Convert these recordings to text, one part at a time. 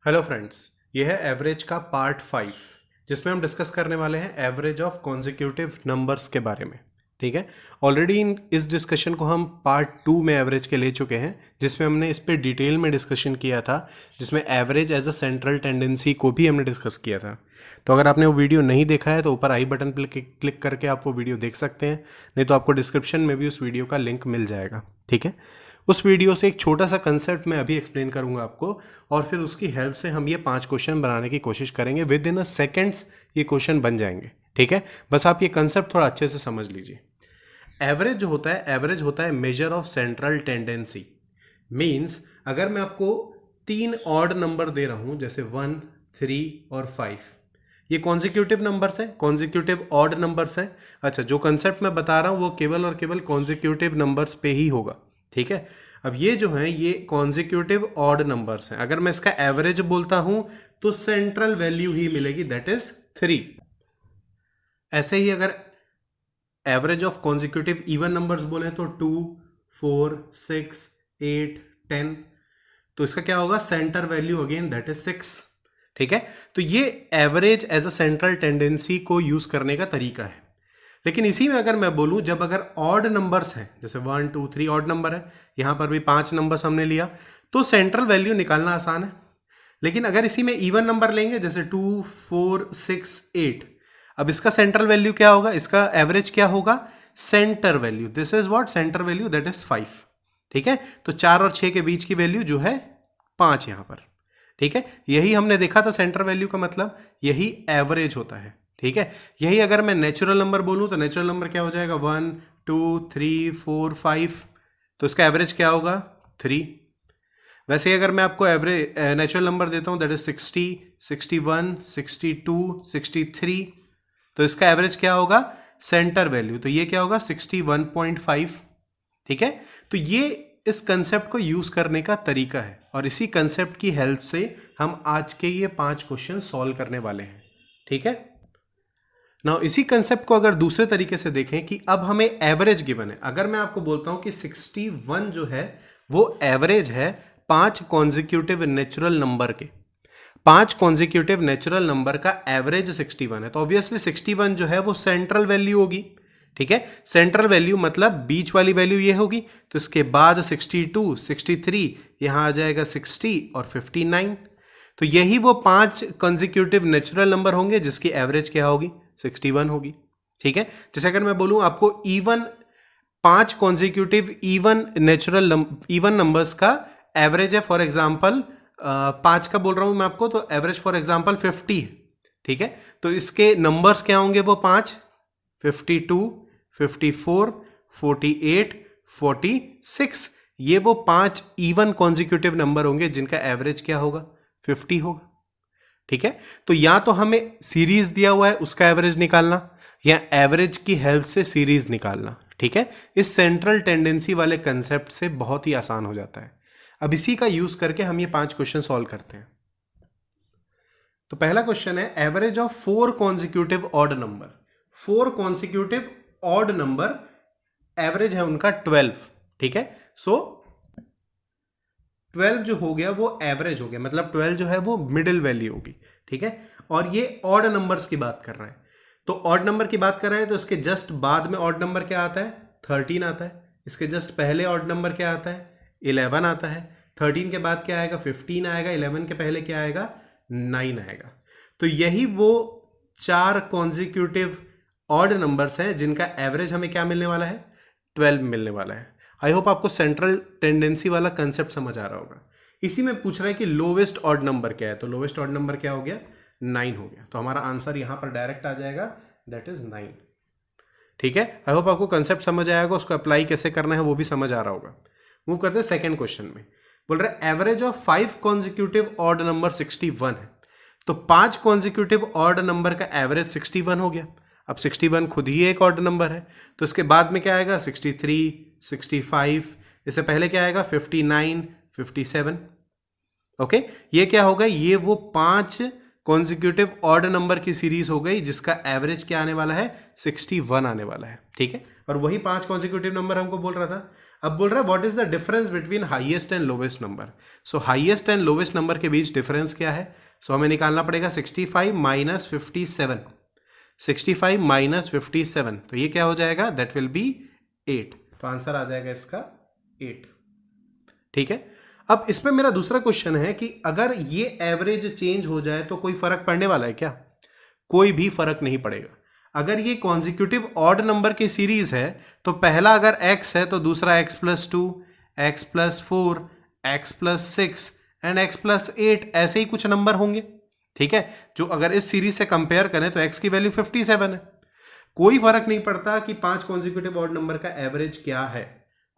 Hello friends, ये है average का पार्ट 5 जिसमें हम डिस्कस करने वाले हैं एवरेज ऑफ कॉन्जिक्यूटिव नंबर्स के बारे में। ठीक है, ऑलरेडी इस डिस्कशन को हम पार्ट 2 में एवरेज के ले चुके हैं, जिसमें हमने इस पे डिटेल में डिस्कशन किया था, जिसमें average as a central tendency को भी हमने डिस्कस किया था। तो अगर आपने वो वीडियो नहीं देखा है तो ऊपर आई बटन पर क्लिक करके आप वो वीडियो देख सकते हैं, नहीं तो आपको डिस्क्रिप्शन में भी उस वीडियो का लिंक मिल जाएगा। ठीक है, उस वीडियो से एक छोटा सा कंसेप्ट मैं अभी एक्सप्लेन करूंगा आपको, और फिर उसकी हेल्प से हम ये 5 क्वेश्चन बनाने की कोशिश करेंगे। विद इन अ सेकेंड्स ये क्वेश्चन बन जाएंगे। ठीक है, बस आप ये कंसेप्ट थोड़ा अच्छे से समझ लीजिए। एवरेज जो होता है, एवरेज होता है measure of central tendency. Means अगर मैं आपको 3 ऑड नंबर दे रहा हूं, जैसे 1, 3 और 5, ये कॉन्जिक्यूटिव नंबर्स हैं, कॉन्जिक्यूटिव ऑड नंबर्स हैं। अच्छा, जो कंसेप्ट मैं बता रहा हूं वो केवल और केवल कॉन्जिक्यूटिव नंबर्स पे ही होगा। ठीक है, अब ये जो है ये कॉन्जिक्यूटिव ऑड नंबर्स हैं। अगर मैं इसका एवरेज बोलता हूं तो सेंट्रल वैल्यू ही मिलेगी, दैट इज 3। ऐसे ही अगर average of consecutive even numbers बोले तो 2, 4, 6, 8, 10, तो इसका क्या होगा, centre value again that is 6। ठीक है, तो ये average as a central tendency को यूज करने का तरीका है। लेकिन इसी में अगर मैं बोलूं, जब अगर ऑड नंबर्स हैं, जैसे 1, 2, 3 ऑड नंबर है, यहां पर भी 5 नंबर्स हमने लिया, तो सेंट्रल वैल्यू निकालना आसान है। लेकिन अगर इसी में इवन नंबर लेंगे, जैसे 2, 4, 6, 8, अब इसका सेंट्रल वैल्यू क्या होगा, इसका एवरेज क्या होगा, centre value, this is what centre value, that is 5। ठीक है, तो 4 और 6 के बीच की वैल्यू जो है 5 यहां पर। ठीक है, यही हमने देखा था, सेंटर वैल्यू का मतलब यही एवरेज होता है। ठीक है, यही अगर मैं नेचुरल नंबर बोलूं तो नेचुरल नंबर क्या हो जाएगा, 1, 2, 3, 4, 5, तो इसका एवरेज क्या होगा, 3। वैसे ही अगर मैं आपको एवरेज नेचुरल नंबर देता हूं, दैट इज 60, 61, 62, 63, तो इसका एवरेज क्या होगा, सेंटर वैल्यू, तो ये क्या होगा, 61.5। ठीक है, तो ये इस कंसेप्ट को यूज करने का तरीका है, और इसी कंसेप्ट की हेल्प से हम आज के ये 5 क्वेश्चन सॉल्व करने वाले हैं। ठीक है, नाउ इसी कंसेप्ट को अगर दूसरे तरीके से देखें कि अब हमें एवरेज गिवन है, अगर मैं आपको बोलता हूं कि 61 जो है वो एवरेज है 5 कॉन्जिक्यूटिव नेचुरल नंबर के, 5 कॉन्जिक्यूटिव नेचुरल नंबर का एवरेज 61 है, तो ऑब्वियसली 61 जो है वो सेंट्रल वैल्यू होगी। ठीक है, सेंट्रल वैल्यू मतलब बीच वाली वैल्यू ये होगी, तो इसके बाद 62, 63, यहां आ जाएगा 60 और 59, तो यही वो 5 कंसेक्यूटिव नेचुरल नंबर होंगे जिसकी एवरेज क्या होगी, 61 होगी। ठीक है, जैसे अगर मैं बोलूं आपको even 5 consecutive even natural even numbers का एवरेज है, फॉर एग्जाम्पल 5 का बोल रहा हूं मैं आपको, तो एवरेज फॉर एग्जाम्पल 50 है। ठीक है, तो इसके नंबर्स क्या होंगे, वो 5, 52, 54, 48, 46, ये वो 5 इवन कॉन्जिक्यूटिव नंबर होंगे जिनका एवरेज क्या होगा, 50 होगा। ठीक है, तो या तो हमें सीरीज दिया हुआ है उसका एवरेज निकालना, या एवरेज की हेल्प से सीरीज निकालना। ठीक है, इस सेंट्रल टेंडेंसी वाले कंसेप्ट से बहुत ही आसान हो जाता है। अब इसी का यूज करके हम ये 5 क्वेश्चन सॉल्व करते हैं। तो पहला क्वेश्चन है average of 4 consecutive odd number. 4 consecutive odd number average है उनका 12। ठीक है, सो 12 जो हो गया वो एवरेज हो गया, मतलब 12 जो है वो मिडिल वैल्यू होगी। ठीक है, और ये ऑड नंबर्स की बात कर रहे हैं, तो ऑड नंबर की बात कर रहे हैं तो इसके जस्ट बाद में ऑड नंबर क्या आता है, 13 आता है। इसके जस्ट पहले ऑड नंबर क्या आता है, 11 आता है। 13 के बाद क्या आएगा, 15 आएगा। 11 के पहले क्या आएगा, 9 आएगा। तो यही वो 4 कॉन्जिक्यूटिव ऑड नंबर्स हैं जिनका एवरेज हमें क्या मिलने वाला है, 12 मिलने वाला है। आई होप आपको सेंट्रल टेंडेंसी वाला कंसेप्ट समझ आ रहा होगा। इसी में पूछ रहा है कि लोवेस्ट ऑड नंबर क्या है, तो लोवेस्ट ऑड नंबर क्या हो गया, 9 हो गया। तो हमारा आंसर यहां पर डायरेक्ट आ जाएगा, दैट इज 9। ठीक है, आई होप आपको कंसेप्ट समझ आएगा, उसको अप्लाई कैसे करना है वो भी समझ आ रहा होगा। मूव करते हैं सेकेंड क्वेश्चन में। बोल रहे average of 5 consecutive odd number 61 है, तो 5 कॉन्जिक्यूटिव ऑड नंबर का एवरेज 61 हो गया। अब 61 खुद ही एक ऑड नंबर है, तो इसके बाद में क्या आएगा, 63, 65, इससे पहले क्या आएगा, 59, 57। ओके, ये क्या होगा, ये वो 5 कॉन्जिक्यूटिव ऑड नंबर की सीरीज हो गई जिसका एवरेज क्या आने वाला है 61 आने वाला है, ठीक है। और वही 5 कॉन्जिक्यूटिव नंबर हमको बोल रहा था। अब बोल रहा है what is the difference between highest and lowest number. So highest and lowest number के बीच डिफरेंस क्या है? सो हमें निकालना पड़ेगा 65 माइनस 57, 65 माइनस 57, तो ये क्या हो जाएगा? That will be 8। तो आंसर आ जाएगा इसका 8, ठीक है। अब इसमें मेरा दूसरा क्वेश्चन है कि अगर ये एवरेज चेंज हो जाए तो कोई फर्क पड़ने वाला है क्या? कोई भी फर्क नहीं पड़ेगा। अगर ये कॉन्जिक्यूटिव ऑड नंबर की सीरीज है तो पहला अगर x है तो दूसरा x plus 2, x plus 4, x plus 6 and x plus 8 ऐसे ही कुछ नंबर होंगे, ठीक है। जो अगर इस सीरीज से कंपेयर करें तो x की वैल्यू 57 है। कोई फर्क नहीं पड़ता कि 5 कॉन्जिक्यूटिव ऑड नंबर का एवरेज क्या है,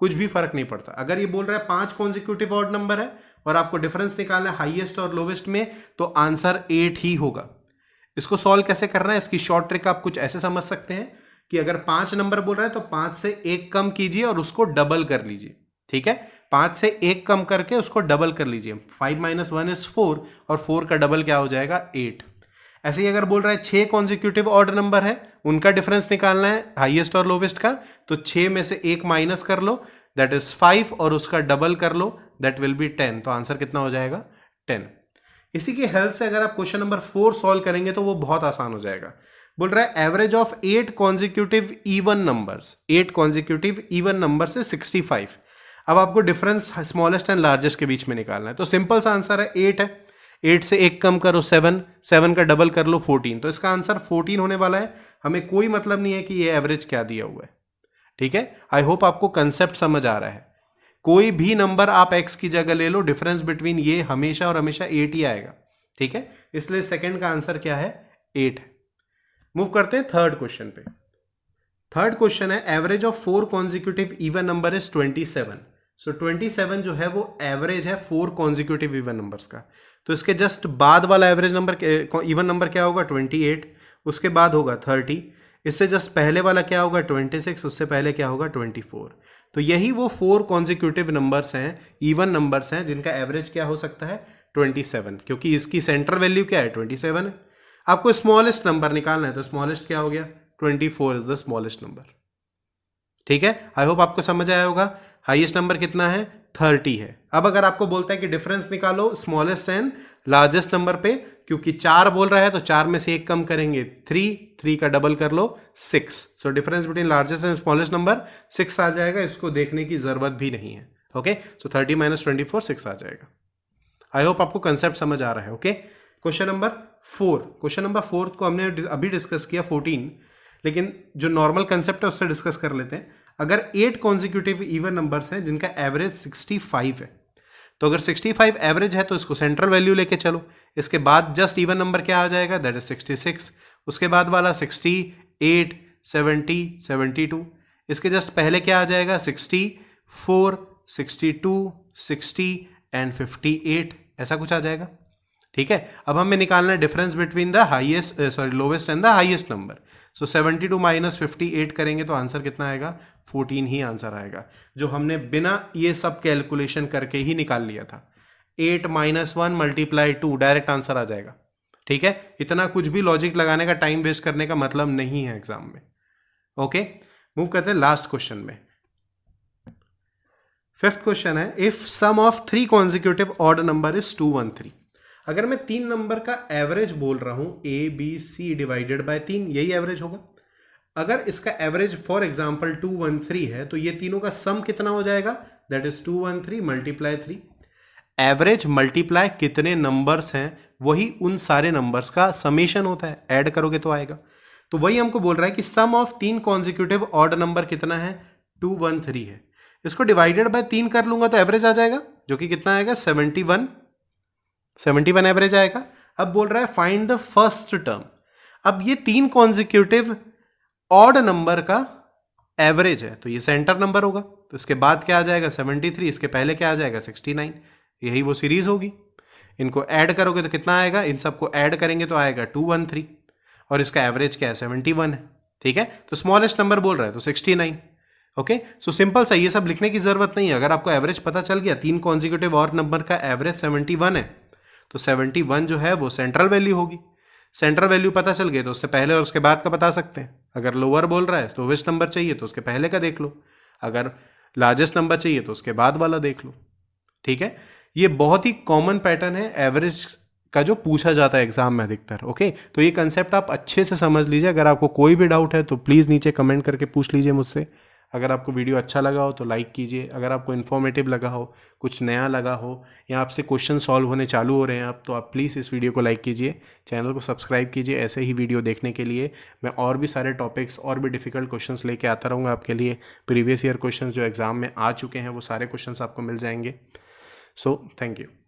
कुछ भी फर्क नहीं पड़ता। अगर ये बोल रहा है 5 कॉन्जिक्यूटिव ऑड नंबर है और आपको डिफरेंस निकालना है हाईएस्ट और लोवेस्ट में, तो आंसर 8 ही होगा। इसको सॉल्व कैसे करना है, इसकी शॉर्ट ट्रिक आप कुछ ऐसे समझ सकते हैं कि अगर 5 नंबर बोल रहा है तो 5 से 1 कम कीजिए और उसको डबल कर लीजिए, ठीक है। 5 से 1 कम करके उसको डबल कर लीजिए। 5 माइनस 1 इज 4 और 4 का डबल क्या हो जाएगा? 8। ऐसे ही अगर बोल रहा है 6 कॉन्जिक्यूटिव ऑड नंबर है, उनका डिफरेंस निकालना है हाईएस्ट और लोवेस्ट का, तो 6 में से 1 माइनस कर लो, दैट इज 5, और उसका डबल कर लो, दैट विल बी 10। तो आंसर कितना हो जाएगा? 10। इसी की हेल्प से अगर आप क्वेश्चन नंबर 4 सॉल्व करेंगे तो वो बहुत आसान हो जाएगा। बोल रहा है average of 8 consecutive even numbers, 8 consecutive even number से 65। अब आपको डिफरेंस स्मॉलेस्ट एंड लार्जेस्ट के बीच में निकालना है। तो सिंपल सा आंसर है 8 है, 8 से 1 कम करो 7, 7 का डबल कर लो 14। तो इसका आंसर 14 होने वाला है। हमें कोई मतलब नहीं है कि ये एवरेज क्या दिया हुआ है, ठीक है। आई होप आपको कंसेप्ट समझ आ रहा है। कोई भी नंबर आप x की जगह ले लो, डिफरेंस बिटवीन ये हमेशा और हमेशा 8 ही आएगा, ठीक है। इसलिए सेकंड का आंसर क्या है? 8 है। मूव करते हैं थर्ड क्वेश्चन पे। थर्ड क्वेश्चन है average of 4 consecutive even number is 27। सो 27 जो है वो एवरेज है 4 कॉन्जिक्यूटिव इवन नंबर्स का। तो इसके जस्ट बाद वाला एवरेज नंबर इवन नंबर क्या होगा? 28। उसके बाद होगा 30। इससे जस्ट पहले वाला क्या होगा? 26। उससे पहले क्या होगा? 24। तो यही वो 4 कॉन्जिक्यूटिव नंबर्स हैं, इवन नंबर्स हैं, जिनका एवरेज क्या हो सकता है? 27, क्योंकि इसकी सेंटर वैल्यू क्या है? 27 है। आपको स्मॉलेस्ट नंबर निकालना है तो स्मॉलेस्ट क्या हो गया? 24 इज द स्मॉलेस्ट नंबर, ठीक है। आई होप आपको समझ आया होगा। हाईएस्ट नंबर कितना है? 30 है। अब अगर आपको बोलता है कि डिफरेंस निकालो स्मॉलेस्ट एंड लार्जेस्ट नंबर पे, क्योंकि 4 बोल रहा है तो 4 में से 1 कम करेंगे 3 का डबल कर लो 6। So difference between largest and smallest number 6 आ जाएगा। इसको देखने की जरूरत भी नहीं है, ओके। सो 30 माइनस 24 6 आ जाएगा। आई होप आपको कंसेप्ट समझ आ रहा है, okay. Question number 4, question number 4 को हमने अभी डिस्कस किया 14, लेकिन जो नॉर्मल कंसेप्ट है उससे डिस्कस कर लेते हैं। अगर 8 कॉन्जिक्यूटिव इवन नंबर्स हैं जिनका एवरेज 65 है, तो अगर 65 एवरेज है तो इसको सेंट्रल वैल्यू लेके चलो। इसके बाद जस्ट इवन नंबर क्या आ जाएगा? That is 66। उसके बाद वाला 68, 70, 72। इसके जस्ट पहले क्या आ जाएगा? 64, 62, 60 एंड 58, ऐसा कुछ आ जाएगा, ठीक है। अब हमें निकालना है difference between the highest lowest and the highest number. So 72 minus 58 करेंगे तो आंसर कितना आएगा? 14 ही आंसर आएगा, जो हमने बिना ये सब कैलकुलेशन करके ही निकाल लिया था। 8 माइनस 1 मल्टीप्लाई 2, डायरेक्ट आंसर आ जाएगा, ठीक है। इतना कुछ भी लॉजिक लगाने का, टाइम वेस्ट करने का मतलब नहीं है एग्जाम में, ओके। मूव करते हैं लास्ट क्वेश्चन में। फिफ्थ क्वेश्चन है if sum of 3 consecutive odd number is 213। अगर मैं 3 नंबर का एवरेज बोल रहा हूं A B C divided by 3, यही एवरेज होगा। अगर इसका एवरेज फॉर एग्जांपल 213 है तो ये तीनों का सम कितना हो जाएगा? That is 213 multiply 3। Average multiply कितने नंबर्स हैं वही उन सारे नंबर्स का समेशन होता है, ऐड करोगे तो आएगा। तो वही हमको बोल रहा है कि सम ऑफ 3 कॉन्जिक्यूटिव ऑड नंबर कितना है? 213 है। इसको डिवाइडेड बाय 3 कर लूंगा तो एवरेज आ जाएगा, जो कि कितना आएगा? 71 एवरेज आएगा। अब बोल रहा है फाइंड द फर्स्ट टर्म। अब ये 3 कॉन्जिक्यूटिव ऑड नंबर का एवरेज है तो ये सेंटर नंबर होगा, तो इसके बाद क्या आ जाएगा? 73। इसके पहले क्या आ जाएगा? 69। यही वो सीरीज होगी। इनको ऐड करोगे तो कितना आएगा? इन सबको ऐड करेंगे तो आएगा 213, और इसका एवरेज क्या है? 71 है, ठीक है। तो स्मॉलेस्ट नंबर बोल रहा है तो 69, ओके। सो सिंपल सा, ये सब लिखने की जरूरत नहीं है। अगर आपको एवरेज पता चल गया 3 कॉन्जिक्यूटिव ऑड नंबर का एवरेज 71 है तो 71 जो है वो सेंट्रल वैल्यू होगी। सेंट्रल वैल्यू पता चल गई तो उससे पहले और उसके बाद का बता सकते हैं। अगर लोअर बोल रहा है तो विच नंबर चाहिए तो उसके पहले का देख लो, अगर लार्जेस्ट नंबर चाहिए तो उसके बाद वाला देख लो। ठीक है, ये बहुत ही कॉमन पैटर्न है एवरेज का जो पूछा जाता है एग्जाम में अधिकतर। ओके, तो ये कंसेप्ट आप अच्छे से समझ लीजिए। अगर आपको कोई भी डाउट है तो प्लीज़ नीचे कमेंट करके पूछ लीजिए मुझसे। अगर आपको वीडियो अच्छा लगा हो तो लाइक कीजिए, अगर आपको इन्फॉर्मेटिव लगा हो, कुछ नया लगा हो या आपसे क्वेश्चन सॉल्व होने चालू हो रहे हैं आप, तो आप प्लीज़ इस वीडियो को लाइक कीजिए, चैनल को सब्सक्राइब कीजिए। ऐसे ही वीडियो देखने के लिए मैं और भी सारे टॉपिक्स और भी डिफ़िकल्ट क्वेश्चंस लेके आता रहूँगा आपके लिए। प्रीवियस ईयर क्वेश्चंस जो एग्ज़ाम में आ चुके हैं वो सारे क्वेश्चंस आपको मिल जाएंगे। So thank you.